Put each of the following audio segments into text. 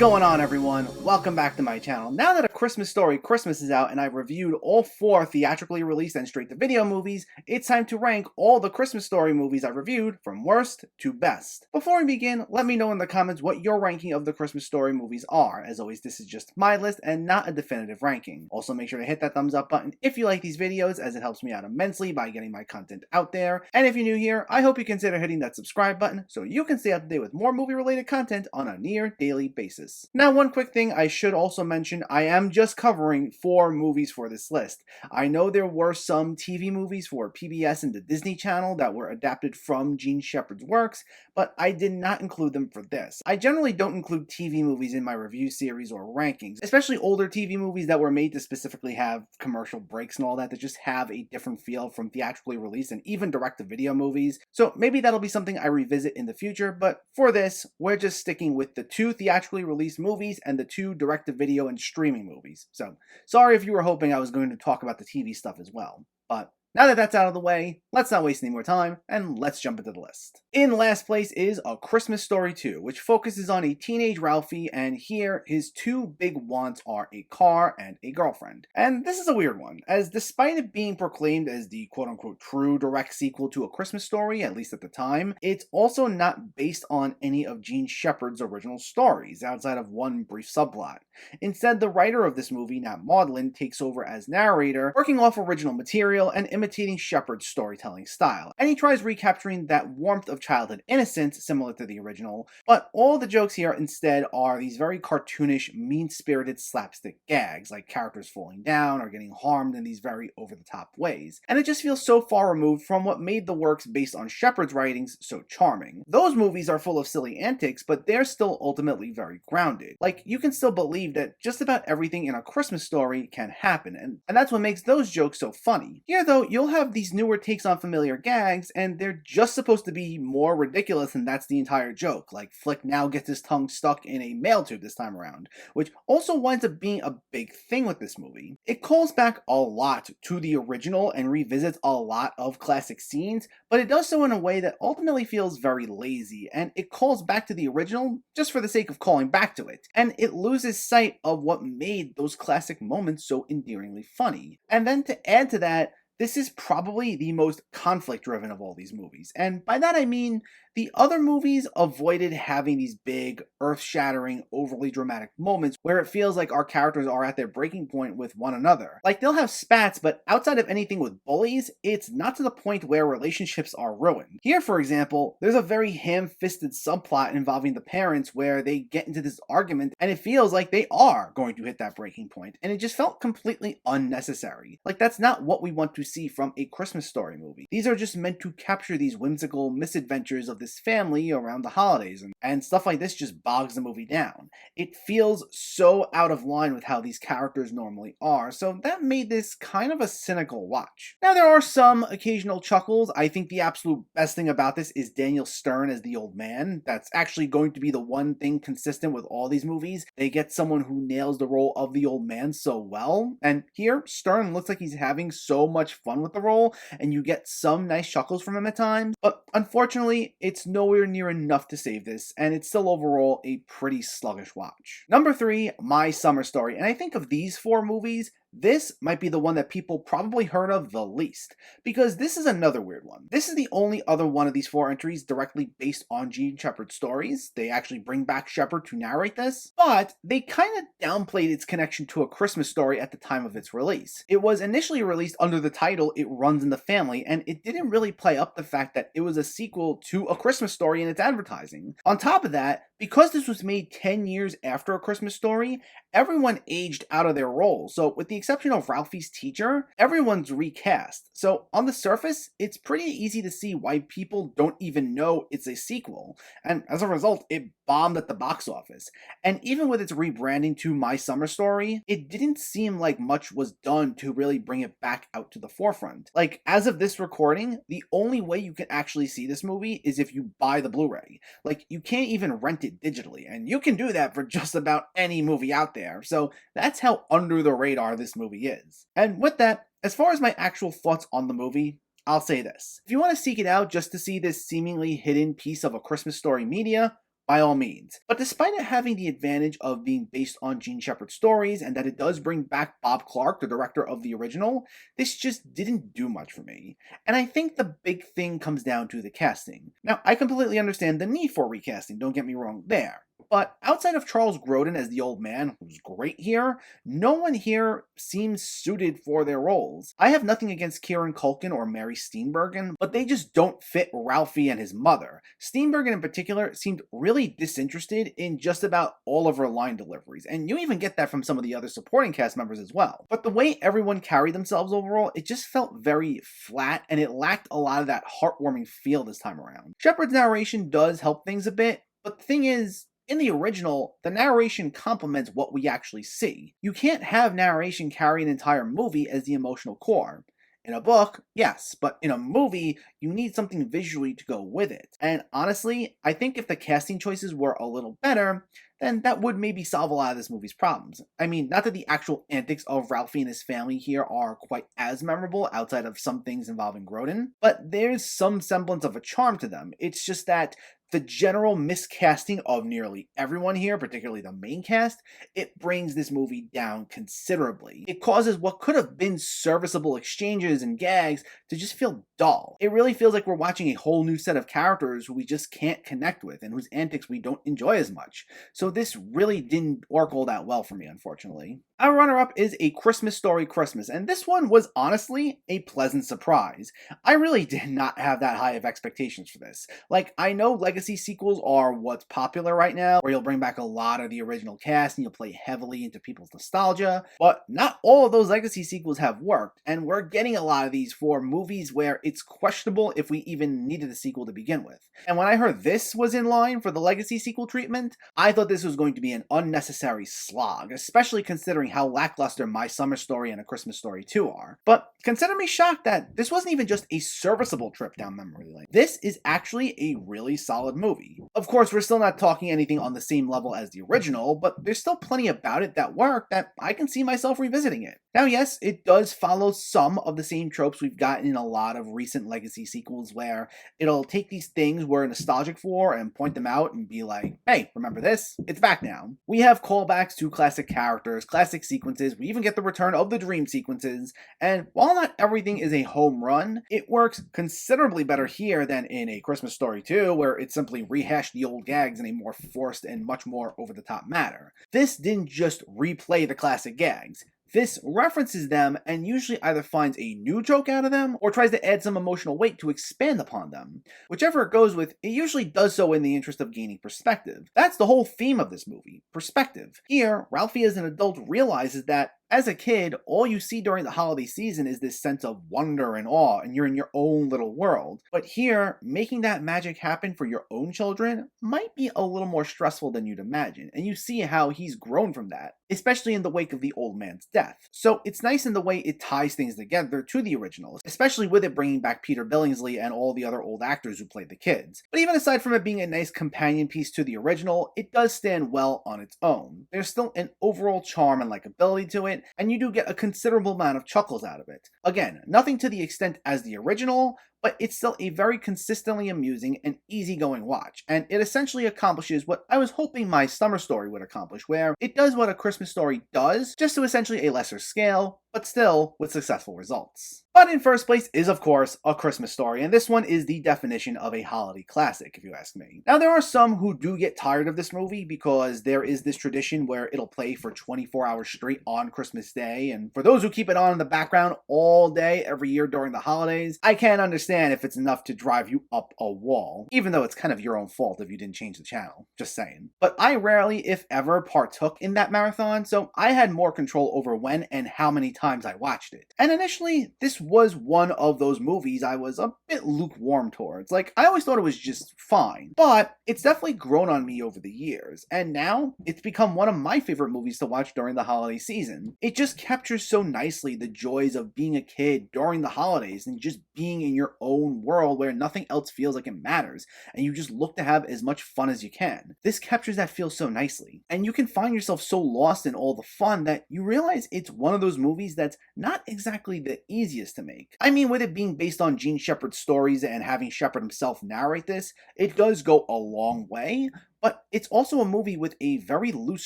going on, everyone? Welcome back to my channel. Now that A Christmas Story Christmas is out and I've reviewed all 4 theatrically released and straight-to-video movies, it's time to rank all the Christmas Story movies I've reviewed from worst to best. Before we begin, let me know in the comments what your ranking of the Christmas Story movies are. As always, this is just my list and not a definitive ranking. Also, make sure to hit that thumbs up button if you like these videos, as it helps me out immensely by getting my content out there. And if you're new here, I hope you consider hitting that subscribe button so you can stay up to date with more movie-related content on a near daily basis. Now, one quick thing I should also mention, I am just covering 4 movies for this list. I know there were some TV movies for PBS and the Disney Channel that were adapted from Gene Shepard's works, but I did not include them for this. I generally don't include TV movies in my review series or rankings, especially older TV movies that were made to specifically have commercial breaks and all that just have a different feel from theatrically released and even direct-to-video movies. So maybe that'll be something I revisit in the future, but for this, we're just sticking with the 2 theatrically released movies and the 2 direct-to-video and streaming movies. So sorry if you were hoping I was going to talk about the TV stuff as well, but now that that's out of the way, let's not waste any more time, and let's jump into the list. In last place is A Christmas Story 2, which focuses on a teenage Ralphie, and here his 2 big wants are a car and a girlfriend. And this is a weird one, as despite it being proclaimed as the quote-unquote true direct sequel to A Christmas Story, at least at the time, it's also not based on any of Gene Shepard's original stories, outside of one brief subplot. Instead, the writer of this movie, Nat Maudlin, takes over as narrator, working off original material and imitating Shepard's storytelling style, and he tries recapturing that warmth of childhood innocence similar to the original, but all the jokes here instead are these very cartoonish, mean-spirited slapstick gags, like characters falling down or getting harmed in these very over-the-top ways, and it just feels so far removed from what made the works based on Shepard's writings so charming. Those movies are full of silly antics, but they're still ultimately very grounded. Like, you can still believe that just about everything in A Christmas Story can happen, and that's what makes those jokes so funny. Here, though, you'll have these newer takes on familiar gags, and they're just supposed to be more ridiculous, and that's the entire joke. Like, Flick now gets his tongue stuck in a mail tube this time around, which also winds up being a big thing with this movie. It calls back a lot to the original and revisits a lot of classic scenes, but it does so in a way that ultimately feels very lazy, and it calls back to the original just for the sake of calling back to it, and it loses sight of what made those classic moments so endearingly funny. And then to add to that, this is probably the most conflict-driven of all these movies, and by that I mean the other movies avoided having these big, earth-shattering, overly dramatic moments where it feels like our characters are at their breaking point with one another. Like, they'll have spats, but outside of anything with bullies, it's not to the point where relationships are ruined. Here, for example, there's a very ham-fisted subplot involving the parents where they get into this argument, and it feels like they are going to hit that breaking point, and it just felt completely unnecessary. Like, that's not what we want to see from a Christmas Story movie. These are just meant to capture these whimsical misadventures of this family around the holidays, and stuff like this just bogs the movie down. It feels so out of line with how these characters normally are, so that made this kind of a cynical watch. Now, there are some occasional chuckles. I think the absolute best thing about this is Daniel Stern as the old man. That's actually going to be the one thing consistent with all these movies. They get someone who nails the role of the old man so well, and here, Stern looks like he's having so much fun with the role, and you get some nice chuckles from him at times, but unfortunately, it's nowhere near enough to save this, and it's still overall a pretty sluggish watch. Number 3, My Summer Story, and I think of these 4 movies, this might be the one that people probably heard of the least, because this is another weird one. This is the only other one of these 4 entries directly based on Gene Shepard's stories. They actually bring back Shepard to narrate this, but they kind of downplayed its connection to A Christmas Story at the time of its release. It was initially released under the title It Runs in the Family, and it didn't really play up the fact that it was a sequel to A Christmas Story in its advertising. On top of that, because this was made 10 years after A Christmas Story, everyone aged out of their roles, so with the exception of Ralphie's teacher, everyone's recast. So on the surface, it's pretty easy to see why people don't even know it's a sequel, and as a result, it bombed at the box office. And even with its rebranding to My Summer Story, it didn't seem like much was done to really bring it back out to the forefront. Like, as of this recording, the only way you can actually see this movie is if you buy the Blu-ray. Like, you can't even rent it digitally, and you can do that for just about any movie out there, so that's how under the radar this movie is. And with that, as far as my actual thoughts on the movie, I'll say this. If you want to seek it out just to see this seemingly hidden piece of A Christmas Story media, by all means. But despite it having the advantage of being based on Gene Shepard's stories and that it does bring back Bob Clark, the director of the original, this just didn't do much for me. And I think the big thing comes down to the casting. Now, I completely understand the need for recasting, don't get me wrong there. But outside of Charles Grodin as the old man, who's great here, no one here seems suited for their roles. I have nothing against Kieran Culkin or Mary Steenburgen, but they just don't fit Ralphie and his mother. Steenburgen in particular seemed really disinterested in just about all of her line deliveries, and you even get that from some of the other supporting cast members as well. But the way everyone carried themselves overall, it just felt very flat, and it lacked a lot of that heartwarming feel this time around. Shepard's narration does help things a bit, but the thing is, in the original, the narration complements what we actually see. You can't have narration carry an entire movie as the emotional core. In a book, yes, but in a movie, you need something visually to go with it. And honestly, I think if the casting choices were a little better, then that would maybe solve a lot of this movie's problems. I mean, not that the actual antics of Ralphie and his family here are quite as memorable outside of some things involving Grodin, but there's some semblance of a charm to them. It's just that the general miscasting of nearly everyone here, particularly the main cast, it brings this movie down considerably. It causes what could have been serviceable exchanges and gags to just feel dull. It really feels like we're watching a whole new set of characters who we just can't connect with and whose antics we don't enjoy as much. So this really didn't work all that well for me, unfortunately. Our runner-up is A Christmas Story Christmas, and this one was honestly a pleasant surprise. I really did not have that high of expectations for this. Like, I know legacy sequels are what's popular right now, where you'll bring back a lot of the original cast and you'll play heavily into people's nostalgia, but not all of those legacy sequels have worked, and we're getting a lot of these for movies where it's questionable if we even needed a sequel to begin with. And when I heard this was in line for the legacy sequel treatment, I thought this was going to be an unnecessary slog, especially considering how lackluster My Summer Story and A Christmas Story 2 are. But consider me shocked that this wasn't even just a serviceable trip down memory lane. This is actually a really solid movie. Of course, we're still not talking anything on the same level as the original, but there's still plenty about it that work that I can see myself revisiting it. Now, yes, it does follow some of the same tropes we've gotten in a lot of recent legacy sequels where it'll take these things we're nostalgic for and point them out and be like, hey, remember this? It's back now. We have callbacks to classic characters, classic sequences, we even get the return of the dream sequences, and while not everything is a home run, it works considerably better here than in A Christmas Story 2, where it simply rehashed the old gags in a more forced and much more over-the-top manner. This didn't just replay the classic gags. This references them and usually either finds a new joke out of them or tries to add some emotional weight to expand upon them. Whichever it goes with, it usually does so in the interest of gaining perspective. That's the whole theme of this movie, perspective. Here, Ralphie as an adult realizes that as a kid, all you see during the holiday season is this sense of wonder and awe, and you're in your own little world. But here, making that magic happen for your own children might be a little more stressful than you'd imagine, and you see how he's grown from that, especially in the wake of the old man's death. So it's nice in the way it ties things together to the original, especially with it bringing back Peter Billingsley and all the other old actors who played the kids. But even aside from it being a nice companion piece to the original, it does stand well on its own. There's still an overall charm and likability to it, and you do get a considerable amount of chuckles out of it. Again, nothing to the extent as the original, but it's still a very consistently amusing and easygoing watch, and it essentially accomplishes what I was hoping My Summer Story would accomplish, where it does what A Christmas Story does, just to essentially a lesser scale, but still with successful results. But in first place is, of course, A Christmas Story, and this one is the definition of a holiday classic, if you ask me. Now, there are some who do get tired of this movie because there is this tradition where it'll play for 24 hours straight on Christmas Day, and for those who keep it on in the background all day every year during the holidays, I can't understand if it's enough to drive you up a wall, even though it's kind of your own fault if you didn't change the channel, just saying. But I rarely, if ever, partook in that marathon, so I had more control over when and how many times I watched it. And initially, this was one of those movies I was a bit lukewarm towards. Like, I always thought it was just fine, but it's definitely grown on me over the years, and now it's become one of my favorite movies to watch during the holiday season. It just captures so nicely the joys of being a kid during the holidays and just being in your own world where nothing else feels like it matters, and you just look to have as much fun as you can. This captures that feel so nicely, and you can find yourself so lost in all the fun that you realize it's one of those movies that's not exactly the easiest to make. I mean, with it being based on Gene Shepard's stories and having Shepard himself narrate this, it does go a long way, but it's also a movie with a very loose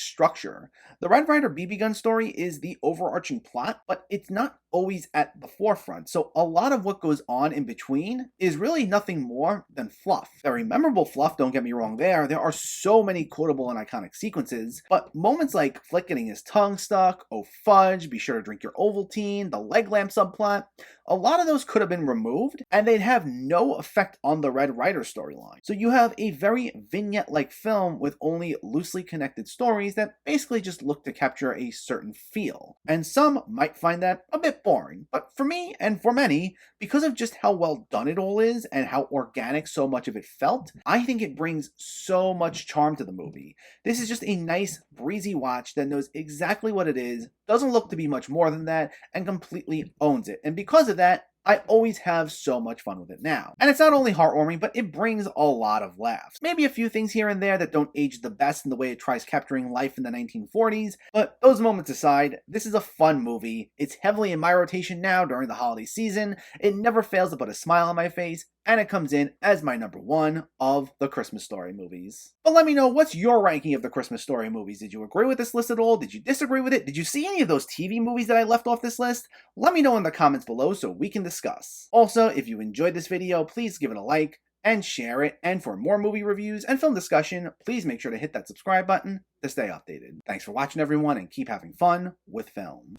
structure. The Red Ryder BB gun story is the overarching plot, but it's not always at the forefront, so a lot of what goes on in between is really nothing more than fluff. Very memorable fluff, don't get me wrong there. There are so many quotable and iconic sequences, but moments like Flick getting his tongue stuck, oh fudge, be sure to drink your Ovaltine, the leg lamp subplot, a lot of those could have been removed, and they'd have no effect on the Red Ryder storyline. So you have a very vignette-like film with only loosely connected stories that basically just look to capture a certain feel. And some might find that a bit boring, but for me and for many, because of just how well done it all is and how organic so much of it felt, I think it brings so much charm to the movie. This is just a nice, breezy watch that knows exactly what it is, doesn't look to be much more than that, and completely owns it. And because of that, I always have so much fun with it now. And it's not only heartwarming, but it brings a lot of laughs. Maybe a few things here and there that don't age the best in the way it tries capturing life in the 1940s, but those moments aside, this is a fun movie. It's heavily in my rotation now during the holiday season. It never fails to put a smile on my face, and it comes in as my number one of the Christmas Story movies. But let me know, what's your ranking of the Christmas Story movies? Did you agree with this list at all? Did you disagree with it? Did you see any of those TV movies that I left off this list? Let me know in the comments below so we can discuss. Also, if you enjoyed this video, please give it a like and share it. And for more movie reviews and film discussion, please make sure to hit that subscribe button to stay updated. Thanks for watching, everyone, and keep having fun with film.